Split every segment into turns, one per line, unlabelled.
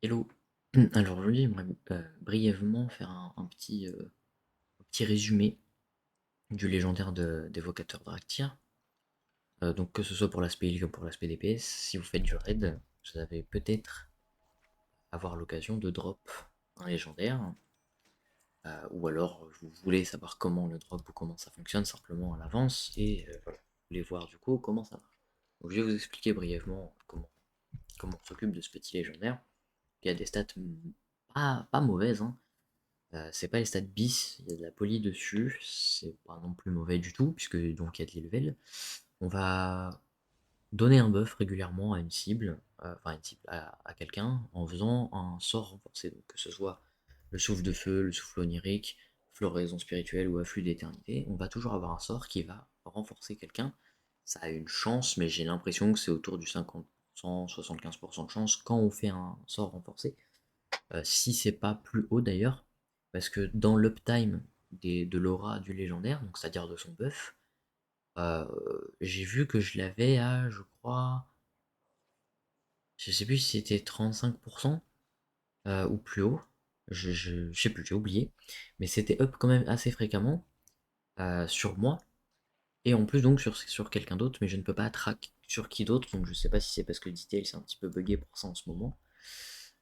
Hello. Alors aujourd'hui, j'aimerais brièvement faire un petit résumé du légendaire d'évocateur Draktyr. Donc que ce soit pour l'aspect heal comme pour l'aspect DPS, si vous faites du raid, vous allez peut-être avoir l'occasion de drop un légendaire, ou alors vous voulez savoir comment le drop ou comment ça fonctionne simplement à l'avance, et voilà, vous voulez voir du coup comment ça marche. Donc je vais vous expliquer brièvement comment on s'occupe de ce petit légendaire. Il y a des stats pas mauvaises, hein. C'est pas les stats bis, il y a de la poly dessus, c'est pas non plus mauvais du tout, puisque donc il y a de l'elevel. On va donner un buff régulièrement à une cible, enfin une cible à quelqu'un, en faisant un sort renforcé, donc que ce soit le souffle de feu, le souffle onirique, floraison spirituelle ou afflux d'éternité, on va toujours avoir un sort qui va renforcer quelqu'un. Ça a une chance, mais j'ai l'impression que c'est autour du 50%, 75% de chance quand on fait un sort renforcé. Si c'est pas plus haut d'ailleurs, parce que dans l'uptime de l'aura du légendaire, donc c'est-à-dire de son buff, euh, j'ai vu que je l'avais à, je crois, je sais plus si c'était 35% ou plus haut, je sais plus, j'ai oublié, mais c'était up quand même assez fréquemment sur moi, et en plus donc sur quelqu'un d'autre, mais je ne peux pas track sur qui d'autre, donc je sais pas si c'est parce que Detail c'est un petit peu buggé pour ça en ce moment.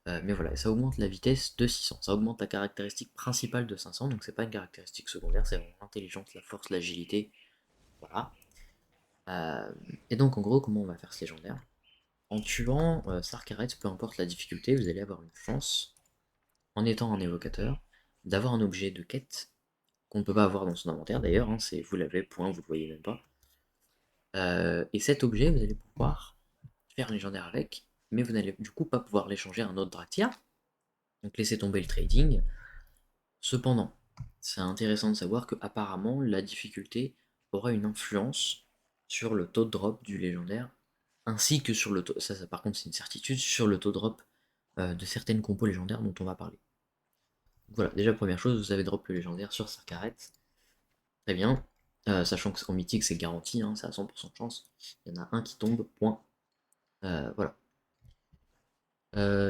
Mais voilà, ça augmente la vitesse de 600. Ça augmente la caractéristique principale de 500, donc c'est pas une caractéristique secondaire, c'est vraiment l'intelligence, la force, l'agilité. Voilà. Euh, et donc en gros, comment on va faire ce légendaire? En tuant Sarkaret, peu importe la difficulté, vous allez avoir une chance, en étant un évocateur, d'avoir un objet de quête qu'on ne peut pas avoir dans son inventaire d'ailleurs, hein, c'est vous l'avez, point, vous le voyez même pas. Et cet objet, vous allez pouvoir faire un légendaire avec, mais vous n'allez du coup pas pouvoir l'échanger à un autre Draktyr, donc laissez tomber le trading. Cependant, c'est intéressant de savoir que apparemment la difficulté aura une influence sur le taux de drop du légendaire, ainsi que sur le taux, ça par contre c'est une certitude, sur le taux de drop de certaines compos légendaires dont on va parler. Voilà, déjà première chose, vous avez drop le légendaire sur Sarkaret, très bien, sachant que en mythique c'est garanti, hein, c'est à 100% de chance, il y en a un qui tombe, point. Voilà.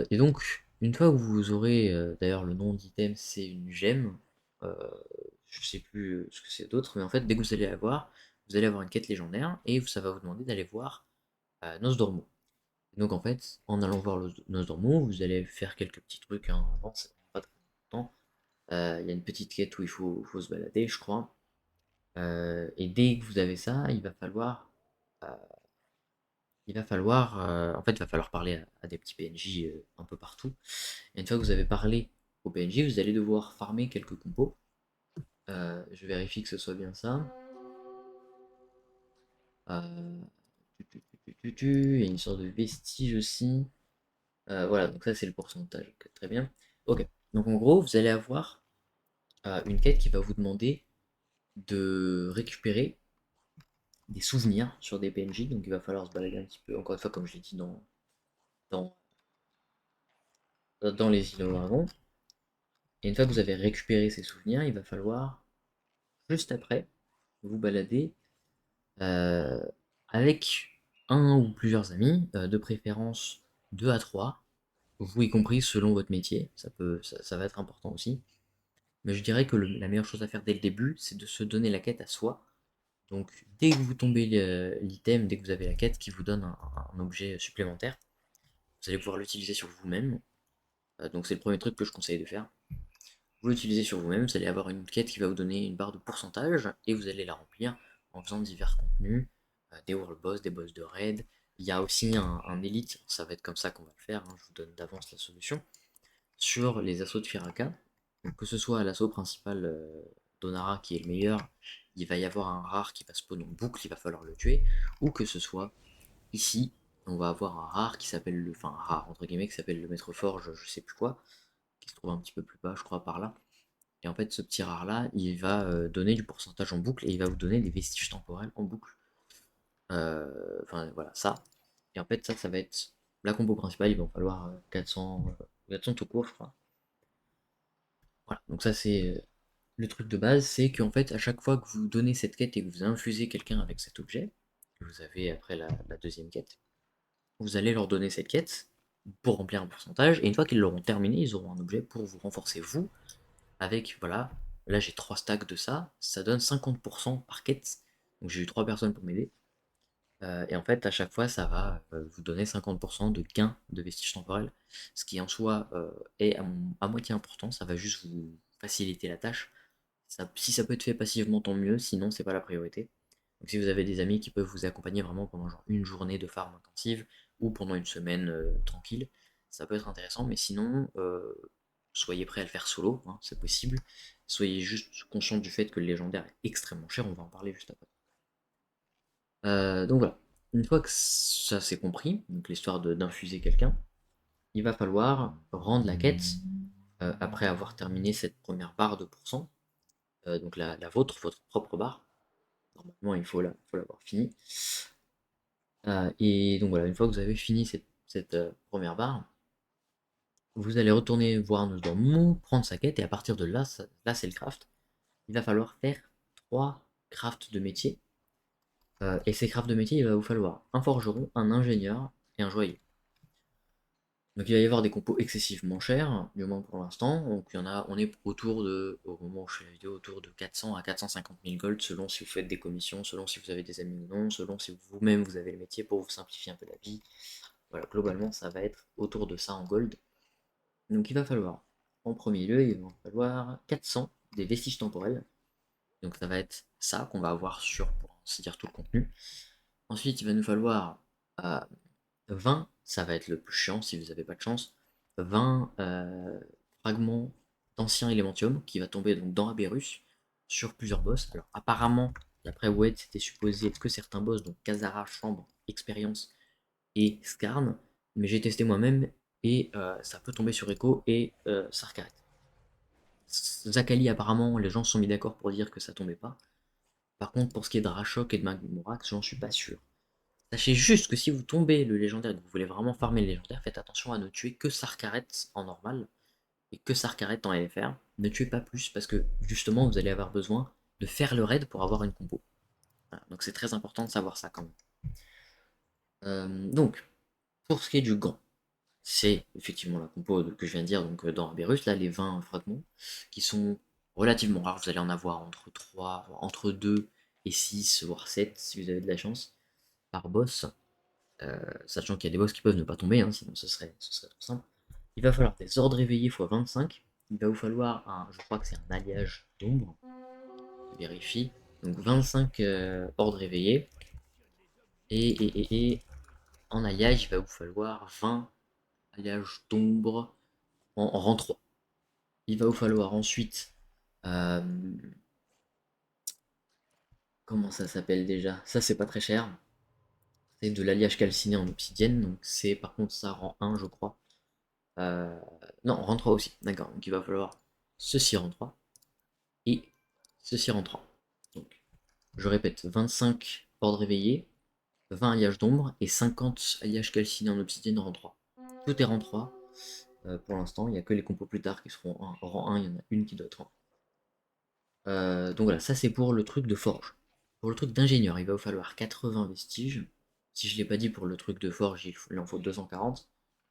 Et donc, une fois que vous aurez, d'ailleurs le nom d'item c'est une gemme, euh, je sais plus ce que c'est d'autre, mais en fait dès que vous allez avoir une quête légendaire et ça va vous demander d'aller voir Nosdormu. Et donc en fait, en allant voir Nosdormu, vous allez faire quelques petits trucs, hein, avant, ça prend pas très longtemps. Il y a une petite quête où faut se balader, je crois. Et dès que vous avez ça, euh, en fait, il va falloir parler à des petits PNJ un peu partout. Et une fois que vous avez parlé au PNJ, vous allez devoir farmer quelques compos. Je vérifie que ce soit bien ça. Euh, Il y a une sorte de vestige aussi. Voilà, donc ça c'est le pourcentage. Ok, très bien. Ok. Donc en gros, vous allez avoir une quête qui va vous demander de récupérer des souvenirs sur des PNJ. Donc il va falloir se balader un petit peu, encore une fois, comme je l'ai dit dans, dans les îles au dragon. Et une fois que vous avez récupéré ces souvenirs, il va falloir, juste après, vous balader euh, avec un ou plusieurs amis, de préférence 2 à 3, vous y compris selon votre métier, ça va être important aussi. Mais je dirais que la meilleure chose à faire dès le début, c'est de se donner la quête à soi. Donc dès que vous tombez l'item, dès que vous avez la quête qui vous donne un objet supplémentaire, vous allez pouvoir l'utiliser sur vous-même. Donc c'est le premier truc que je conseille de faire. Vous l'utilisez sur vous-même, vous allez avoir une quête qui va vous donner une barre de pourcentage et vous allez la remplir en faisant divers contenus, des world boss, des boss de raid. Il y a aussi un élite, ça va être comme ça qu'on va le faire, hein, je vous donne d'avance la solution, sur les assauts de Firaka. Donc, que ce soit l'assaut principal d'Onara qui est le meilleur, il va y avoir un rare qui va spawn en boucle, il va falloir le tuer, ou que ce soit ici, on va avoir un rare qui s'appelle enfin un rare entre guillemets qui s'appelle le maître forge, je sais plus quoi, qui se trouve un petit peu plus bas, je crois, par là. Et en fait, ce petit rare-là, il va donner du pourcentage en boucle et il va vous donner des vestiges temporels en boucle. Enfin, voilà, ça. Et en fait, ça va être la combo principale. Il va en falloir 400 tout court, je crois. Voilà, donc ça, c'est le truc de base. C'est qu'en fait, à chaque fois que vous donnez cette quête et que vous infusez quelqu'un avec cet objet, que vous avez après la deuxième quête, vous allez leur donner cette quête. pour remplir un pourcentage, et une fois qu'ils l'auront terminé, ils auront un objet pour vous renforcer vous, avec, voilà, là j'ai 3 stacks de ça donne 50% par quête, donc j'ai eu 3 personnes pour m'aider, et en fait à chaque fois ça va vous donner 50% de gain de vestiges temporels, ce qui en soi est à moitié important, ça va juste vous faciliter la tâche, si ça peut être fait passivement tant mieux, sinon c'est pas la priorité. Donc si vous avez des amis qui peuvent vous accompagner vraiment pendant genre une journée de farm intensive ou pendant une semaine tranquille, ça peut être intéressant, mais sinon soyez prêts à le faire solo, hein, c'est possible. Soyez juste conscient du fait que le légendaire est extrêmement cher, on va en parler juste après. Donc voilà, une fois que ça c'est compris, donc l'histoire d'infuser quelqu'un, il va falloir rendre la quête après avoir terminé cette première barre de pourcent, donc la vôtre, votre propre barre. Normalement, il faut l'avoir fini. Et donc voilà, une fois que vous avez fini cette première barre, vous allez retourner voir dans Mou, prendre sa quête, et à partir de là, là c'est le craft. Il va falloir faire 3 crafts de métier. Et ces crafts de métier, il va vous falloir un forgeron, un ingénieur et un joaillier. Donc il va y avoir des compos excessivement chers, du moins pour l'instant. Donc il y en a, on est autour de, au moment où je fais la vidéo, autour de 400 à 450 000 gold, selon si vous faites des commissions, selon si vous avez des amis ou non, selon si vous-même vous avez le métier pour vous simplifier un peu la vie. Voilà, globalement ça va être autour de ça en gold. Donc il va falloir, en premier lieu, il va falloir 400 des vestiges temporels. Donc ça va être ça qu'on va avoir sur, pour ainsi dire, tout le contenu. Ensuite il va nous falloir 20, ça va être le plus chiant si vous n'avez pas de chance, 20 fragments d'ancien élémentium qui va tomber donc dans Aberus sur plusieurs boss. Alors apparemment, d'après Wed, c'était supposé être que certains boss, donc Kazara, Chambre, Expérience et Skarn, mais j'ai testé moi-même et ça peut tomber sur Echo et Sarkaret. Zakali, apparemment, les gens se sont mis d'accord pour dire que ça tombait pas. Par contre, pour ce qui est de Rashok et de Magmorax, j'en suis pas sûr. Sachez juste que si vous tombez le légendaire et que vous voulez vraiment farmer le légendaire, faites attention à ne tuer que Sarkaret en normal et que Sarkaret en LFR. Ne tuez pas plus parce que justement vous allez avoir besoin de faire le raid pour avoir une compo. Voilà, donc c'est très important de savoir ça quand même. Donc, pour ce qui est du gant, c'est effectivement la compo que je viens de dire donc dans Aberus, là les 20 fragments qui sont relativement rares, vous allez en avoir entre 3, entre 2 et 6, voire 7 si vous avez de la chance par boss. Sachant qu'il y a des boss qui peuvent ne pas tomber, hein, sinon ce serait trop simple. Il va falloir des ordres éveillés x 25. Il va vous falloir je crois que c'est un alliage d'ombre. Je vérifie. Donc 25 ordres éveillés. Et en alliage, il va vous falloir 20 alliages d'ombre en rang 3. Il va vous falloir ensuite. euh, comment ça s'appelle déjà? Ça, c'est pas très cher. C'est de l'alliage calciné en obsidienne. Donc c'est par contre ça rang 1, je crois. Non, rang 3 aussi, d'accord. Donc il va falloir ceci rang 3 et ceci rang 3. Donc, je répète, 25 ordres éveillés, 20 alliages d'ombre et 50 alliages calcinés en obsidienne rang 3. Tout est rang 3 pour l'instant, il n'y a que les compos plus tard qui seront rang 1, il y en a une qui doit être rang. Donc voilà, ça c'est pour le truc de forge. Pour le truc d'ingénieur, il va vous falloir 80 vestiges. Si je ne l'ai pas dit pour le truc de forge, il en faut 240.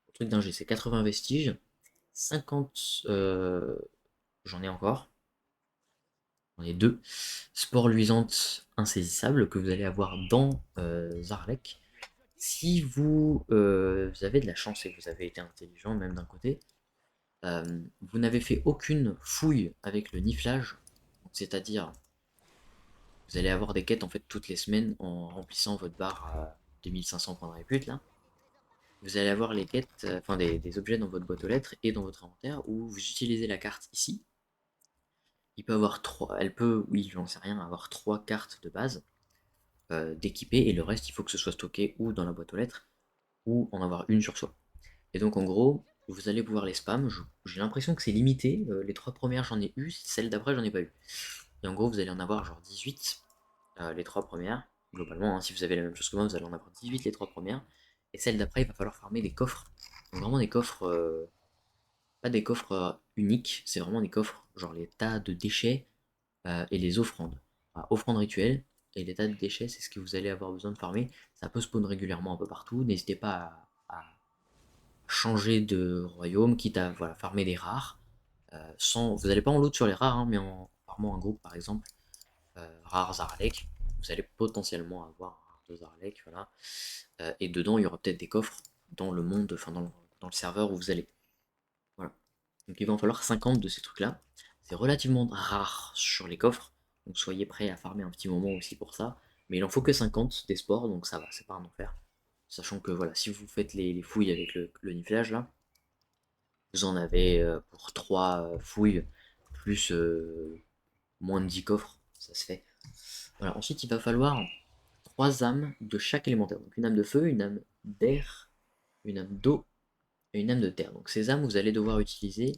Le truc d'ingé, c'est 80 vestiges. 50, j'en ai encore. J'en ai deux. Sport luisante insaisissable que vous allez avoir dans Zarlek. Si vous avez de la chance et que vous avez été intelligent, même d'un côté, vous n'avez fait aucune fouille avec le niflage, c'est-à-dire vous allez avoir des quêtes en fait toutes les semaines en remplissant votre barre à 2500 points de répute là. Vous allez avoir les quêtes, enfin des objets dans votre boîte aux lettres et dans votre inventaire où vous utilisez la carte ici. Il peut avoir elle peut, oui, j'en sais rien, avoir 3 cartes de base d'équiper et le reste il faut que ce soit stocké ou dans la boîte aux lettres ou en avoir une sur soi. Et donc en gros, vous allez pouvoir les spam. J'ai l'impression que c'est limité. Les 3 premières j'en ai eu, celles d'après j'en ai pas eu. Et en gros vous allez en avoir genre 18 les 3 premières. Globalement, hein, si vous avez la même chose que moi, vous allez en avoir 18 les 3 premières. Et celle d'après, il va falloir farmer des coffres. Donc vraiment des coffres, pas des coffres uniques, c'est vraiment des coffres, genre les tas de déchets et les offrandes. Offrandes rituelles et les tas de déchets, c'est ce que vous allez avoir besoin de farmer. Ça peut spawn régulièrement un peu partout. N'hésitez pas changer de royaume, quitte à voilà, farmer des rares. Vous n'allez pas en loot sur les rares, hein, mais en farmant un groupe par exemple, rare Zaralek, vous allez potentiellement avoir un rare de Zaralek, voilà. Et dedans il y aura peut-être des coffres dans le monde, enfin dans le serveur où vous allez. Voilà. Donc il va en falloir 50 de ces trucs-là. C'est relativement rare sur les coffres, donc soyez prêts à farmer un petit moment aussi pour ça. Mais il en faut que 50 des sports, donc ça va, c'est pas un enfer. Sachant que voilà, si vous faites les fouilles avec le niflage là, vous en avez pour 3 fouilles, plus moins de 10 coffres, ça se fait. Voilà, ensuite il va falloir 3 âmes de chaque élémentaire. Donc une âme de feu, une âme d'air, une âme d'eau et une âme de terre. Donc ces âmes, vous allez devoir utiliser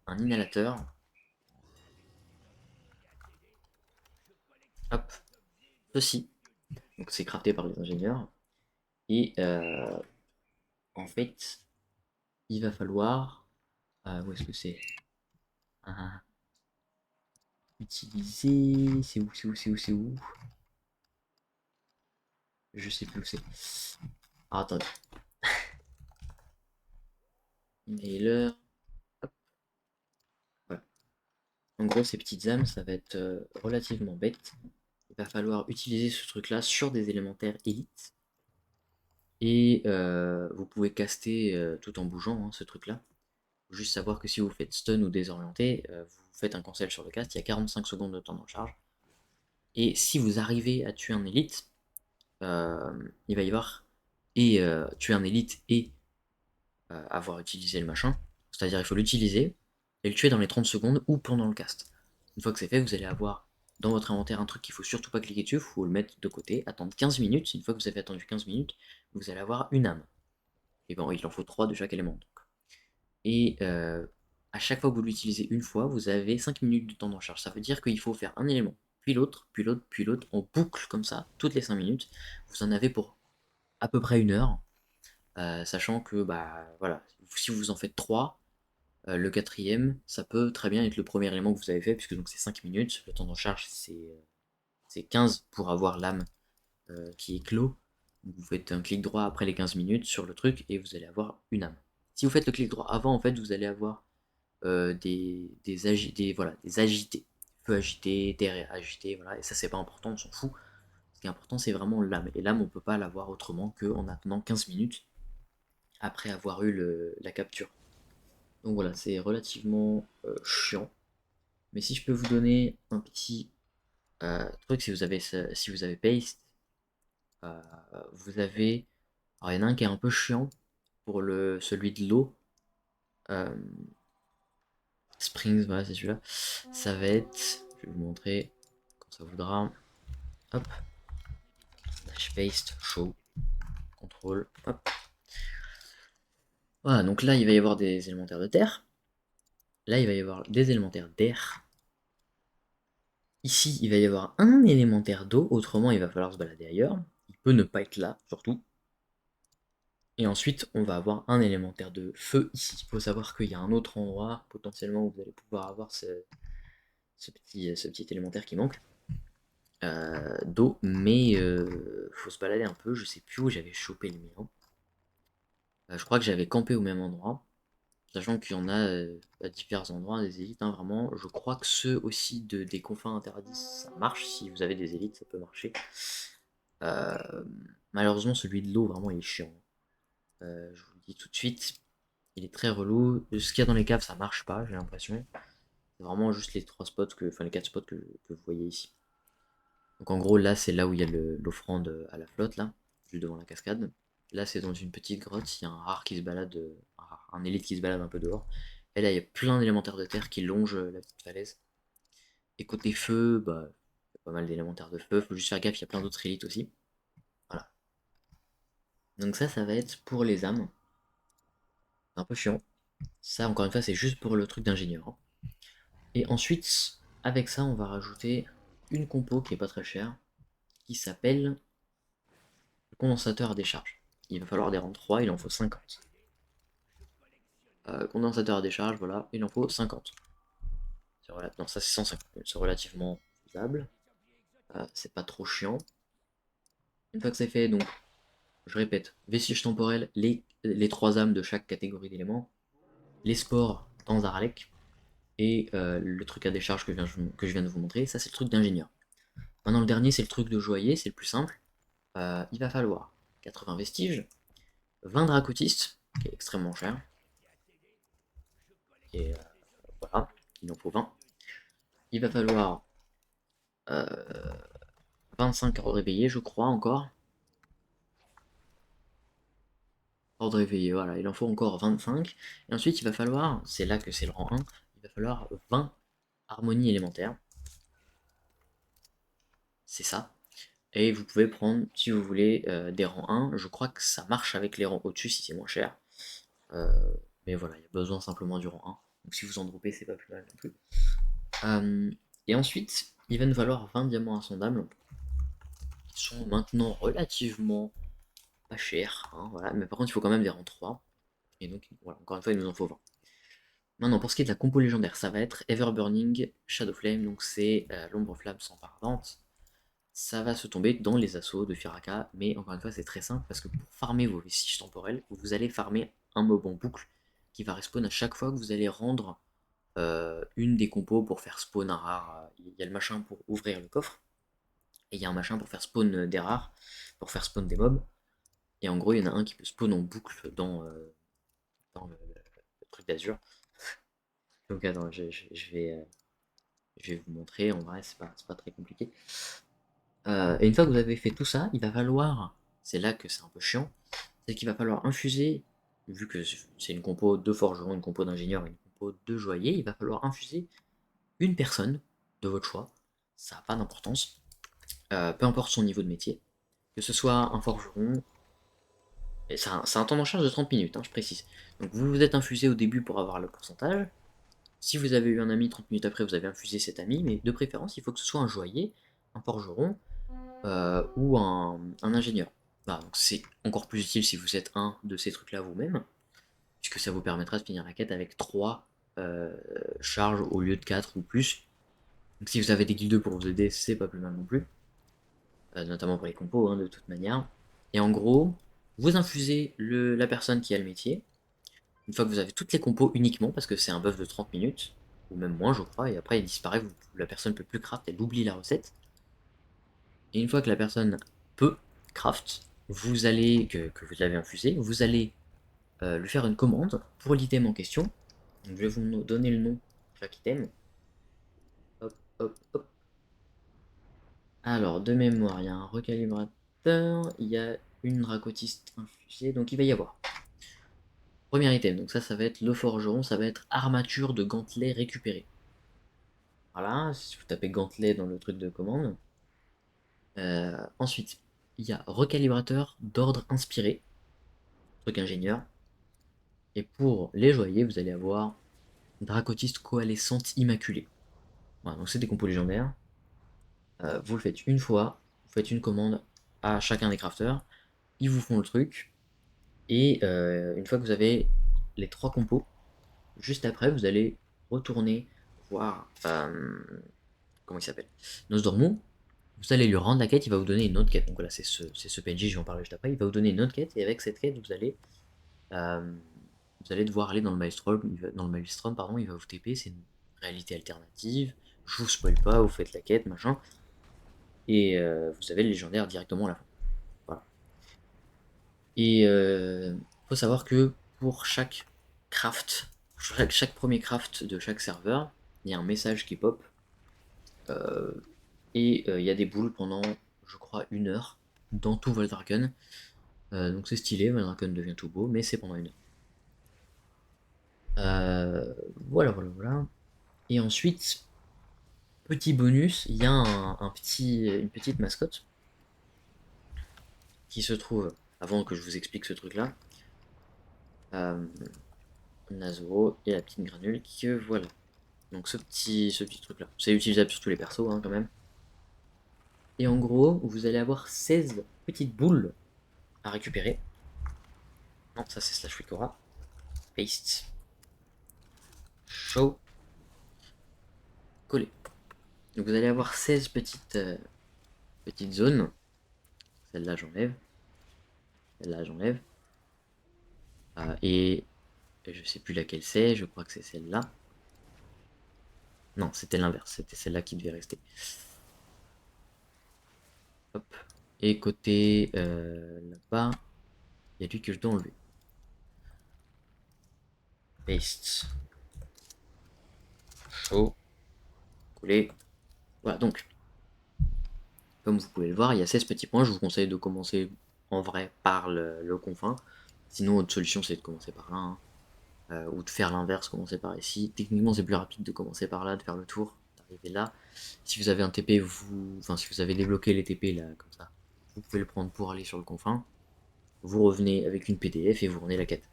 un inhalateur. Hop, ceci. Donc c'est crafté par les ingénieurs. Et en fait, il va falloir... où est-ce que c'est Utiliser... C'est où, c'est où, c'est où, c'est où? Je sais plus où c'est. Ah, attendez. Mailer. Hop, voilà. En gros, ces petites âmes, ça va être relativement bête. Il va falloir utiliser ce truc-là sur des élémentaires élites. Et vous pouvez caster tout en bougeant, hein, ce truc-là. Faut juste savoir que si vous faites stun ou désorienté, vous faites un cancel sur le cast, il y a 45 secondes de temps de charge. Et si vous arrivez à tuer un élite, il va y avoir et tuer un élite et avoir utilisé le machin. C'est-à-dire il faut l'utiliser et le tuer dans les 30 secondes ou pendant le cast. Une fois que c'est fait, vous allez avoir dans votre inventaire un truc qu'il faut surtout pas cliquer dessus, il faut le mettre de côté, attendre 15 minutes. Une fois que vous avez attendu 15 minutes, vous allez avoir une âme. Et bon, il en faut 3 de chaque élément. Donc. Et à chaque fois que vous l'utilisez une fois, vous avez 5 minutes de temps de recharge. Ça veut dire qu'il faut faire un élément, puis l'autre, puis l'autre, puis l'autre, en boucle comme ça, toutes les 5 minutes. Vous en avez pour à peu près 1 heure. Sachant que bah voilà, si vous en faites 3, le quatrième, ça peut très bien être le premier élément que vous avez fait, puisque donc c'est 5 minutes, le temps de recharge c'est 15 pour avoir l'âme qui est clos. Donc vous faites un clic droit après les 15 minutes sur le truc et vous allez avoir une âme. Si vous faites le clic droit avant, en fait, vous allez avoir voilà, des agités. Feu agité, terre agité, voilà, et ça c'est pas important, on s'en fout. Ce qui est important c'est vraiment l'âme. Et l'âme on peut pas l'avoir autrement qu'en attendant 15 minutes après avoir eu la capture. Donc voilà, c'est relativement chiant. Mais si je peux vous donner un petit truc, si vous avez paste, euh, vous avez. Alors il y en a un qui est un peu chiant pour celui de l'eau. Euh, Springs, voilà, c'est celui-là. Ça va être. Je vais vous montrer quand ça voudra. Hop. Dash paste, show, contrôle. Hop. Voilà, donc là il va y avoir des élémentaires de terre. Là il va y avoir des élémentaires d'air. Ici, il va y avoir un élémentaire d'eau, autrement il va falloir se balader ailleurs. Il peut ne pas être là, surtout. Et ensuite, on va avoir un élémentaire de feu ici. Il faut savoir qu'il y a un autre endroit, potentiellement, où vous allez pouvoir avoir ce petit élémentaire qui manque. D'eau, mais faut se balader un peu. Je sais plus où j'avais chopé le mien. Je crois que j'avais campé au même endroit. Sachant qu'il y en a à divers endroits, des élites, hein, vraiment. Je crois que ceux aussi des confins interdits, ça marche. Si vous avez des élites, ça peut marcher. Euh, Malheureusement, celui de l'eau, vraiment, il est chiant. Je vous le dis tout de suite, il est très relou. Ce qu'il y a dans les caves, ça marche pas, j'ai l'impression. C'est vraiment juste les 3 spots, enfin les 4 spots que vous voyez ici. Donc en gros, là, c'est là où il y a l'offrande à la flotte, là, juste devant la cascade. Là, c'est dans une petite grotte, il y a un rare qui se balade, un élite qui se balade un peu dehors. Et là, il y a plein d'élémentaires de terre qui longent la petite falaise. Et côté feu, bah, il y a pas mal d'élémentaires de feu, faut juste faire gaffe, il y a plein d'autres élites aussi. Voilà. Donc ça va être pour les âmes. C'est un peu chiant. Ça, encore une fois, c'est juste pour le truc d'ingénieur, hein. Et ensuite, avec ça, on va rajouter une compo qui est pas très chère, qui s'appelle le condensateur à décharge. Il va falloir des rangs 3, il en faut 50. Condensateur à décharge, voilà, il en faut 50. Non, ça c'est 150, c'est relativement faisable. C'est pas trop chiant. Une fois que c'est fait, donc, je répète, vestige temporel, les les 3 âmes de chaque catégorie d'éléments, les sports dans Zaralek, et le truc à décharge que je viens de vous montrer, ça c'est le truc d'ingénieur. Maintenant le dernier c'est le truc de joaillier, c'est le plus simple. Il va falloir 80 vestiges, 20 dracotistes, qui est extrêmement cher, et voilà, il en faut 20. Il va falloir 25 ordres réveillés, je crois encore. Ordre éveillé, voilà, il en faut encore 25. Et ensuite, il va falloir, c'est là que c'est le rang 1, il va falloir 20 harmonies élémentaires. C'est ça. Et vous pouvez prendre, si vous voulez, des rangs 1. Je crois que ça marche avec les rangs au-dessus si c'est moins cher. Euh, mais voilà, il y a besoin simplement du rang 1. Donc si vous en droppez, c'est pas plus mal non plus. Et ensuite, il va nous falloir 20 diamants insondables, qui sont maintenant relativement pas chers. Hein, voilà. Mais par contre, il faut quand même des rangs 3. Et donc, voilà, encore une fois, il nous en faut 20. Maintenant, pour ce qui est de la compo légendaire, ça va être Everburning Shadowflame, donc c'est l'ombre flamme sans ardente. Ça va se tomber dans les assauts de Firaka, mais encore une fois, c'est très simple parce que pour farmer vos vestiges temporels, vous allez farmer un mob en boucle qui va respawn à chaque fois que vous allez rendre une des compos pour faire spawn un rare. Il y a le machin pour ouvrir le coffre, et il y a un machin pour faire spawn des rares, pour faire spawn des mobs. Et en gros, il y en a un qui peut spawn en boucle dans le truc d'Azur. Donc attends, je vais vous montrer, en vrai c'est pas très compliqué. Et une fois que vous avez fait tout ça, il va falloir, c'est là que c'est un peu chiant, c'est qu'il va falloir infuser, vu que c'est une compo de forgeron, une compo d'ingénieur, une compo de joaillier, il va falloir infuser une personne de votre choix, ça n'a pas d'importance, peu importe son niveau de métier, que ce soit un forgeron, et c'est un temps de charge de 30 minutes, hein, je précise. Donc vous vous êtes infusé au début pour avoir le pourcentage. Si vous avez eu un ami, 30 minutes après, vous avez infusé cet ami, mais de préférence, il faut que ce soit un joaillier, un forgeron ou un ingénieur. Voilà, donc c'est encore plus utile si vous êtes un de ces trucs-là vous-même, puisque ça vous permettra de finir la quête avec 3 charges au lieu de 4 ou plus. Donc si vous avez des guildes pour vous aider, c'est pas plus mal non plus, notamment pour les compos, hein, de toute manière. Et en gros, vous infusez la personne qui a le métier, une fois que vous avez toutes les compos uniquement, parce que c'est un buff de 30 minutes, ou même moins je crois, et après il disparaît, la personne ne peut plus craft, elle oublie la recette. Et une fois que la personne peut craft, vous allez, que vous l'avez infusé, vous allez lui faire une commande pour l'item en question. Donc, je vais vous donner le nom de chaque item. Hop, hop, hop. Alors, de mémoire, il y a un recalibrateur, il y a une racotiste infusée, donc il va y avoir. Premier item, donc ça va être le forgeron, ça va être armature de gantelet récupérée. Voilà, si vous tapez gantelet dans le truc de commande. Ensuite, il y a recalibrateur d'ordre inspiré, truc ingénieur. Et pour les joailliers, vous allez avoir dracotiste coalescente immaculée. Voilà, donc c'est des compos légendaires. Vous le faites une fois, vous faites une commande à chacun des crafters, ils vous font le truc, et une fois que vous avez les 3 compos, juste après, vous allez retourner voir, comment il s'appelle, Nosdormu. Vous allez lui rendre la quête, il va vous donner une autre quête. Donc voilà, c'est ce PNJ, je vais en parler juste après. Il va vous donner une autre quête, et avec cette quête, euh, vous allez devoir aller dans le Maelstrom, pardon, il va vous TP, c'est une réalité alternative. Je vous spoil pas, vous faites la quête, machin. Et vous avez le légendaire directement à la fin. Voilà. Et faut savoir que pour chaque craft, chaque premier craft de chaque serveur, il y a un message qui pop. Euh, et il y a des boules pendant, je crois, 1 heure dans tout Voldraken. Donc c'est stylé, Voldraken devient tout beau, mais c'est pendant 1 heure. Voilà, voilà, voilà. Et ensuite, petit bonus, il y a une petite mascotte qui se trouve, avant que je vous explique ce truc-là, euh, Nazuro et la petite granule que voilà. Donc ce petit truc-là. C'est utilisable sur tous les persos, hein, quand même. Et en gros, vous allez avoir 16 petites boules à récupérer. Non, ça c'est slash Wikora. Paste. Show. Coller. Donc vous allez avoir 16 petites zones. Celle-là j'enlève. Celle-là j'enlève. Et je sais plus laquelle c'est, je crois que c'est celle-là. Non, c'était l'inverse, c'était celle-là qui devait rester. Hop. Et côté là-bas, il y a lui que je dois enlever. Paste. Show. Coller. Voilà, donc, comme vous pouvez le voir, il y a 16 petits points. Je vous conseille de commencer en vrai par le confin. Sinon, autre solution, c'est de commencer par là. Hein. Ou de faire l'inverse, commencer par ici. Techniquement, c'est plus rapide de commencer par là, de faire le tour, d'arriver là. Si vous avez un TP, si vous avez débloqué les TP là, comme ça, vous pouvez le prendre pour aller sur le confin. Vous revenez avec une PDF et vous revenez la quête.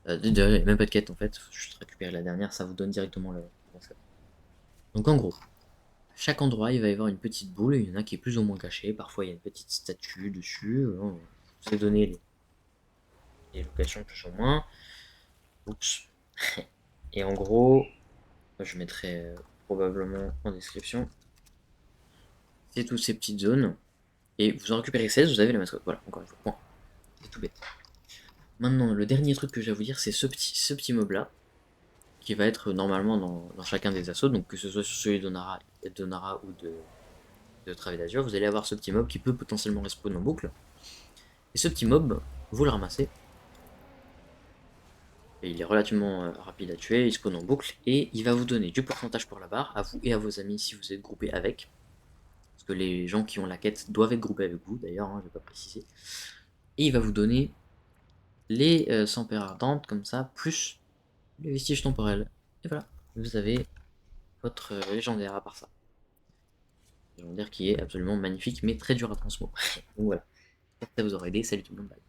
Même pas de quête en fait, faut juste récupérer la dernière, ça vous donne directement le. Donc en gros, chaque endroit il va y avoir une petite boule, il y en a qui est plus ou moins cachée, parfois il y a une petite statue dessus, je vous ai donné les locations plus ou moins. Oups. Et en gros, je mettrai probablement en description, c'est toutes ces petites zones, et vous en récupérez 16, vous avez la mascotte, voilà, encore une fois, point. C'est tout bête. Maintenant, le dernier truc que j'ai à vous dire, c'est ce petit mob là, qui va être normalement dans chacun des assauts, donc que ce soit sur celui d'Onara ou de Travée d'Azur, vous allez avoir ce petit mob qui peut potentiellement respawn en boucle. Et ce petit mob, vous le ramassez, et il est relativement rapide à tuer, il spawn en boucle, et il va vous donner du pourcentage pour la barre, à vous et à vos amis si vous êtes groupés avec. Parce que les gens qui ont la quête doivent être groupés avec vous, d'ailleurs, hein, je vais pas préciser. Et il va vous donner les 100 paires ardentes, comme ça, plus les vestiges temporels. Et voilà, vous avez votre légendaire à part ça. Légendaire qui est absolument magnifique, mais très dur à transmo. Donc voilà, j'espère que ça vous aura aidé, salut tout le monde, bye.